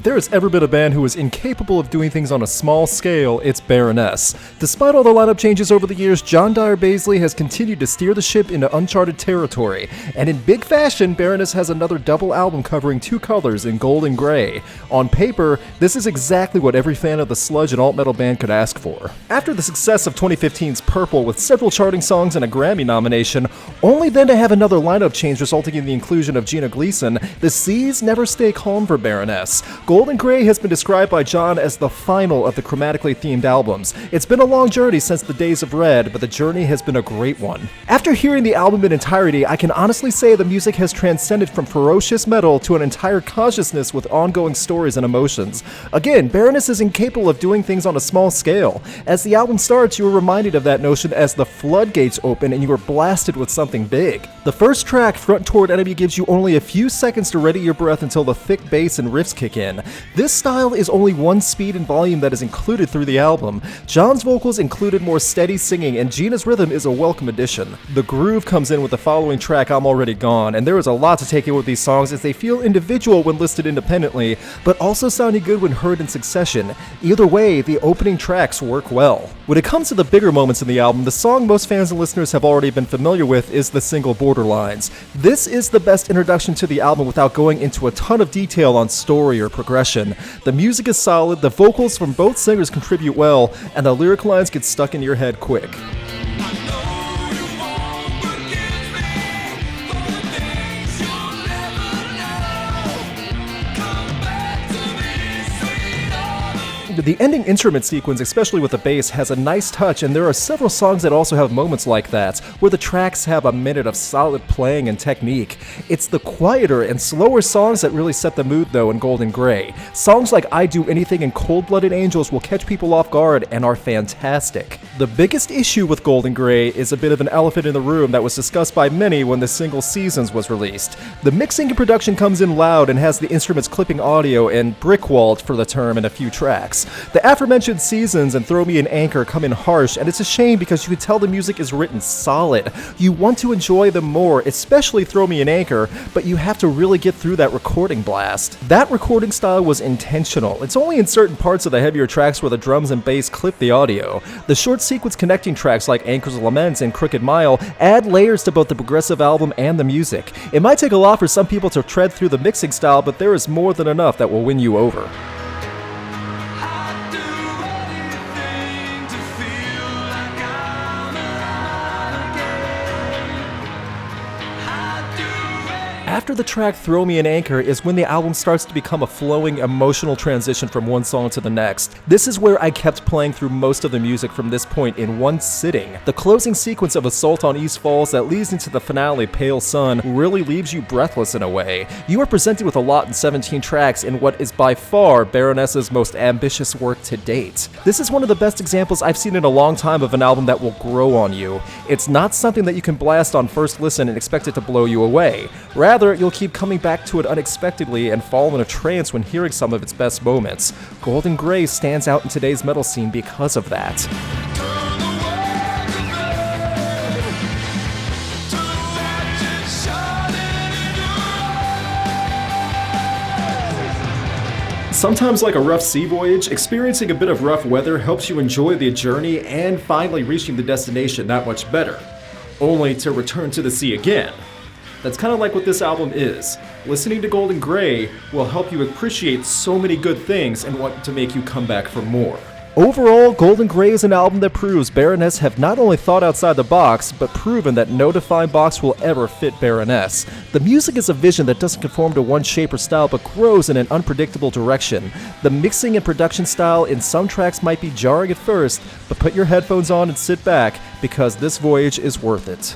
there has ever been a band who is incapable of doing things on a small scale, it's Baroness. Despite all the lineup changes over the years, John Dyer Baisley has continued to steer the ship into uncharted territory, and in big fashion, Baroness has another double album covering two colors in gold and gray. On paper, this is exactly what every fan of the sludge and alt metal band could ask for. After the success of 2015's Purple with several charting songs and a Grammy nomination, only then to have another lineup change resulting in the inclusion of Gina Gleason, the seas never stay calm for Baroness. Gold and Grey has been described by John as the final of the chromatically themed albums. It's been a long journey since the days of Red, but the journey has been a great one. After hearing the album in entirety, I can honestly say the music has transcended from ferocious metal to an entire consciousness with ongoing stories and emotions. Again, Baroness is incapable of doing things on a small scale. As the album starts, you are reminded of that notion as the floodgates open and you are blasted with something big. The first track, Front Toward Enemy, gives you only a few seconds to ready your breath until the thick bass and riffs kick in. This style is only one speed and volume that is included through the album. John's vocals included more steady singing, and Gina's rhythm is a welcome addition. The groove comes in with the following track, I'm Already Gone, and there is a lot to take in with these songs as they feel individual when listed independently, but also sounding good when heard in succession. Either way, the opening tracks work well. When it comes to the bigger moments in the album, the song most fans and listeners have already been familiar with is the single Borderlines. This is the best introduction to the album without going into a ton of detail on story or progression. The music is solid, the vocals from both singers contribute well, and the lyric lines get stuck in your head quick. The ending instrument sequence, especially with the bass, has a nice touch, and there are several songs that also have moments like that, where the tracks have a minute of solid playing and technique. It's the quieter and slower songs that really set the mood, though, in Gold and Grey. Songs like I Do Anything and Cold-Blooded Angels will catch people off guard and are fantastic. The biggest issue with Gold and Grey is a bit of an elephant in the room that was discussed by many when the single Seasons was released. The mixing and production comes in loud and has the instruments clipping audio and brick-walled, for the term, in a few tracks. The aforementioned Seasons and Throw Me an Anchor come in harsh, and it's a shame because you can tell the music is written solid. You want to enjoy them more, especially Throw Me an Anchor, but you have to really get through that recording blast. That recording style was intentional. It's only in certain parts of the heavier tracks where the drums and bass clip the audio. The short sequence connecting tracks like Anchor's Lament and Crooked Mile add layers to both the progressive album and the music. It might take a lot for some people to tread through the mixing style, but there is more than enough that will win you over. After the track Throw Me an Anchor is when the album starts to become a flowing, emotional transition from one song to the next. This is where I kept playing through most of the music from this point in one sitting. The closing sequence of Assault on East Falls that leads into the finale, Pale Sun, really leaves you breathless in a way. You are presented with a lot in 17 tracks in what is by far Baroness's most ambitious work to date. This is one of the best examples I've seen in a long time of an album that will grow on you. It's not something that you can blast on first listen and expect it to blow you away. Rather, you'll keep coming back to it unexpectedly and fall in a trance when hearing some of its best moments. Gold and Grey stands out in today's metal scene because of that. Sometimes, like a rough sea voyage, experiencing a bit of rough weather helps you enjoy the journey and finally reaching the destination that much better, only to return to the sea again. That's kind of like what this album is. Listening to Gold and Grey will help you appreciate so many good things and want to make you come back for more. Overall, Gold and Grey is an album that proves Baroness have not only thought outside the box, but proven that no defined box will ever fit Baroness. The music is a vision that doesn't conform to one shape or style, but grows in an unpredictable direction. The mixing and production style in some tracks might be jarring at first, but put your headphones on and sit back, because this voyage is worth it.